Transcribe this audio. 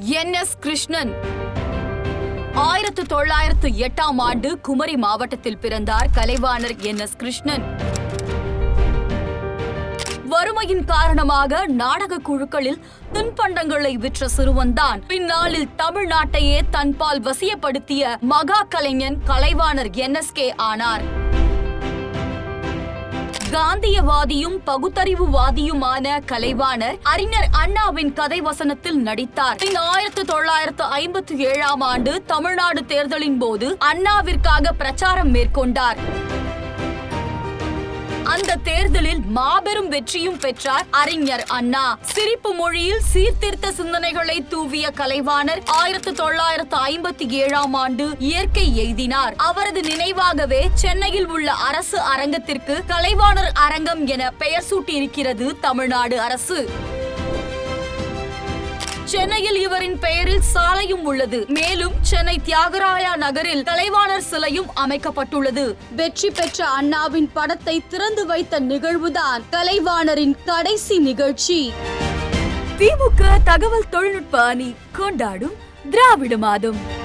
NS Krishnan 1908ஆம் ஆண்டு குமரி மாவட்டத்தில் பிறந்தார் கலைவாணர் NS கிருஷ்ணன். வறுமையின் காரணமாக நாடக குழுக்களில் தின்பண்டங்களை விற்ற சிறுவன்தான் பின்னாளில் தமிழ்நாட்டையே தன்பால் வசியப்படுத்திய மகா கலைஞன் கலைவாணர் NSK ஆனார். காந்தியவாதியும் பகுத்தறிவுவாதியுமான கலைவாணர் அறிஞர் அண்ணாவின் கதை வசனத்தில் நடித்தார். 1957ஆம் ஆண்டு தமிழ்நாடு தேர்தலின் போது அண்ணாவிற்காக பிரச்சாரம் மேற்கொண்டார். அந்த தேர்தலில் மாபெரும் வெற்றியும் பெற்றார் அறிஞர் அண்ணா. சிரிப்பு மொழியில் சீர்திருத்த சிந்தனைகளை தூவிய கலைவாணர் 1957ஆம் ஆண்டு இயற்கை எய்தினார். அவரது நினைவாகவே சென்னையில் உள்ள அரசு அரங்கத்திற்கு கலைவாணர் அரங்கம் என பெயர் சூட்டியிருக்கிறது தமிழ்நாடு அரசு. சென்னையில் இவரின் பெயரில் சாலையும் உள்ளது. மேலும் சென்னை தியாகராயா நகரில் கலைவாணர் சிலையும் அமைக்கப்பட்டுள்ளது. வெற்றி பெற்ற அண்ணாவின் படத்தை திறந்து வைத்த நிகழ்வுதான் கலைவாணரின் கடைசி நிகழ்ச்சி. திமுக தகவல் தொழில்நுட்ப அணி கொண்டாடும் திராவிட மாதம்.